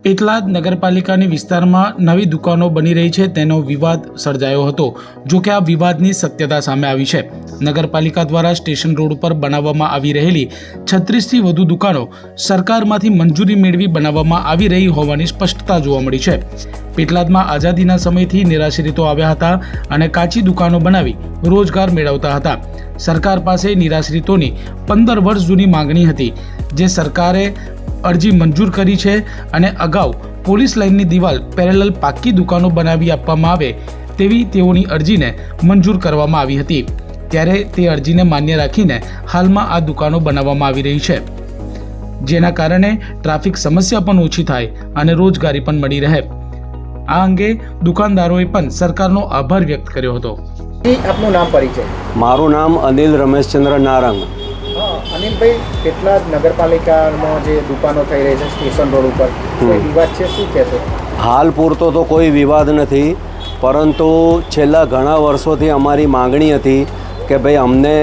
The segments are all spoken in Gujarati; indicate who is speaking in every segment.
Speaker 1: પેટલાદ નગરપાલિકાની વિસ્તારમાં નવી દુકાનો બની રહી છે તેનો વિવાદ સર્જાયો હતો। જો કે આ વિવાદની સત્યતા સામે આવી છે। નગરપાલિકા દ્વારા સ્ટેશન રોડ પર બનાવવામાં આવી રહેલી 36થી વધુ દુકાનો સરકારમાંથી મંજૂરી મેળવી બનાવવામાં આવી રહી હોવાની સ્પષ્ટતા જોવા મળી છે। પેટલાદમાં આઝાદીના સમયથી નિરાશ્રિતો આવ્યા હતા અને કાચી દુકાનો બનાવી રોજગાર મેળવતા હતા। સરકાર પાસે નિરાશ્રિતોની 15 વર્ષ જૂની માંગણી હતી, જે સરકારે અરજી મંજૂર કરી છે અને અગાઉ પોલીસ લાઇનની દિવાલ પેરેલલ પાક્કી દુકાનો બનાવી આપવામાં આવે તેવી તેઓની અરજીને મંજૂર કરવામાં આવી હતી। ત્યારે તે અરજીને માન્ય રાખીને હાલમાં આ દુકાનો બનાવવામાં આવી રહી છે, જેના કારણે ટ્રાફિક સમસ્યા પણ ઓછી થાય અને રોજગારી પણ મળી રહે। આ અંગે દુકાનદારોએ પણ સરકારનો આભાર વ્યક્ત કર્યો હતો।
Speaker 2: આપનું નામ પરિચય?
Speaker 3: મારું નામ અનિલ રમેશચંદ્ર નારંગ।
Speaker 2: અનિલભાઈ, કેટલાક નગરપાલિકામાં જે દુકાનો થઈ રહી છે સ્ટેશન રોડ ઉપર, કોઈ વિવાદ છે, શું કહેશો?
Speaker 3: હાલ પૂરતો તો કોઈ વિવાદ નથી, પરંતુ છેલ્લા ઘણા વર્ષોથી અમારી માંગણી હતી કે ભાઈ અમને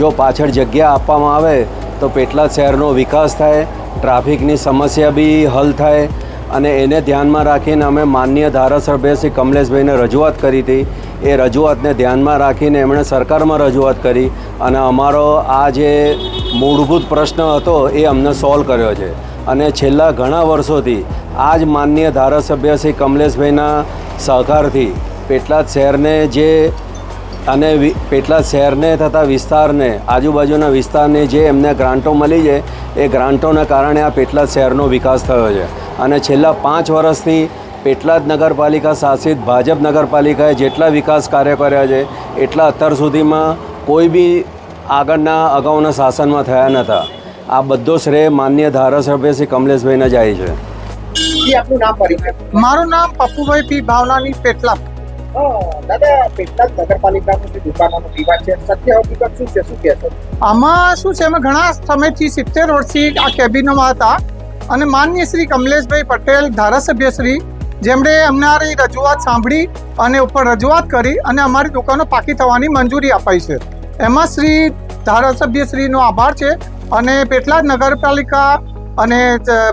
Speaker 3: જો પાછળ જગ્યા આપવામાં આવે તો પેટલાદ શહેરનો વિકાસ થાય, ટ્રાફિકની સમસ્યા બી હલ થાય, અને એને ધ્યાનમાં રાખીને અમે માનનીય ધારાસભ્ય શ્રી કમલેશભાઈને રજૂઆત કરી હતી। એ રજૂઆતને ધ્યાનમાં રાખીને એમણે સરકારમાં રજૂઆત કરી અને અમારો આ જે મૂળભૂત પ્રશ્ન હતો એ અમને સોલ્વ કર્યો છે। અને છેલ્લા ઘણા વર્ષોથી આ જ માનનીય ધારાસભ્ય શ્રી કમલેશભાઈના સહકારથી પેટલાદ શહેરને પેટલાદ શહેરને તથા વિસ્તારને, આજુબાજુના વિસ્તારને જે એમને ગ્રાન્ટો મળી છે એ ગ્રાન્ટોના કારણે આ પેટલાદ શહેરનો વિકાસ થયો છે। અને છેલ્લા 5 વર્ષથી પેટલાદ નગરપાલિકા શાસિત ભાજપ નગરપાલિકાએ જેટલા વિકાસ કાર્ય કર્યા છે એટલા અત્યાર સુધીમાં કોઈ બી અગાઉના શાસનમાં થયા નહોતા। આ બધો શ્રેય માનનીય ધારાસભ્ય શ્રી કમલેશભાઈને જાય છે।
Speaker 2: આપનું નામ પરિચય?
Speaker 4: મારું નામ પપ્પુભાઈ પી ભાવનાની, પેટલાદ।
Speaker 2: દાદા, પેટલાદ નગરપાલિકાનું જે દુકાનોનો વિવાદ છે, સત્ય હકીકત શું છે, શું કહેશો?
Speaker 4: આમાં શું છે, અમે ઘણા સમયથી 70 વર્ષથી આ કેબિનેટમાં હતા અને માનનીય શ્રી કમલેશભાઈ પટેલ ધારાસભ્ય શ્રી, જેમણે અમારી રજૂઆત સાંભળી અને ઉપર રજૂઆત કરી અને અમારી દુકાનો પાકી થવાની મંજૂરી અપાઈ છે। એમાં શ્રી ધારાસભ્ય શ્રીનો આભાર છે અને પેટલાદ નગરપાલિકા અને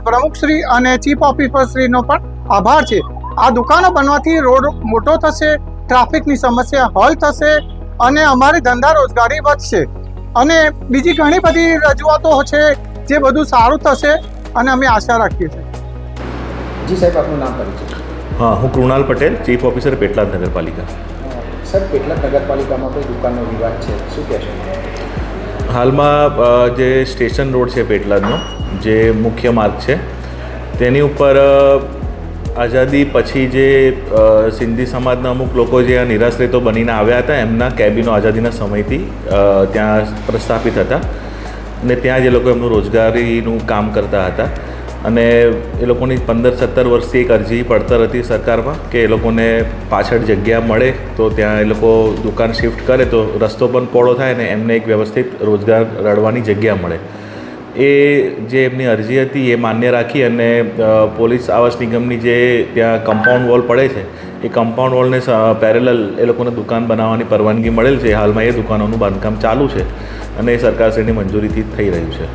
Speaker 4: પ્રમુખશ્રી અને ચીફ ઓફિસર શ્રીનો પણ આભાર છે। આ દુકાનો બનવાથી રોડ મોટો થશે, ટ્રાફિકની સમસ્યા હલ થશે અને અમારી ધંધા રોજગારી વધશે અને બીજી ઘણી બધી રજૂઆતો છે, જે બધું સારું થશે અને અમે આશા રાખીએ છીએ।
Speaker 2: જી સાહેબ, આપનું નામ પરિચય?
Speaker 5: હા, હું કૃણાલ પટેલ, ચીફ ઓફિસર પેટલાદ નગરપાલિકા।
Speaker 2: સર, પેટલાદ નગરપાલિકામાં કોઈ દુકાનનો વિવાદ છે, શું કહેશો?
Speaker 5: હાલમાં જે સ્ટેશન રોડ છે પેટલાદનો, જે મુખ્ય માર્ગ છે, તેની ઉપર આઝાદી પછી જે સિંધી સમાજના અમુક લોકો જે નિરાશ્રિતો બનીને આવ્યા હતા એમના કેબિનો આઝાદીના સમયથી ત્યાં પ્રસ્થાપિત હતા અને ત્યાં જ એ લોકો એમનું રોજગારીનું કામ કરતા હતા અને એ લોકોની 15-17 વર્ષથી એક અરજી પડતર હતી સરકારમાં કે એ લોકોને પાછળ જગ્યા મળે તો ત્યાં એ લોકો દુકાન શિફ્ટ કરે તો રસ્તો પણ પહોળો થાય અને એમને એક વ્યવસ્થિત રોજગાર રળવાની જગ્યા મળે। એ જે એમની અરજી હતી એ માન્ય રાખી અને પોલીસ આવાસ નિગમની જે ત્યાં કમ્પાઉન્ડ વોલ પડે છે એ કમ્પાઉન્ડ વોલને પેરેલલ એ લોકોને દુકાન બનાવવાની પરવાનગી મળેલ છે। હાલમાં એ દુકાનોનું બાંધકામ ચાલુ છે અને એ સરકારશ્રીની મંજૂરીથી થઈ રહ્યું છે।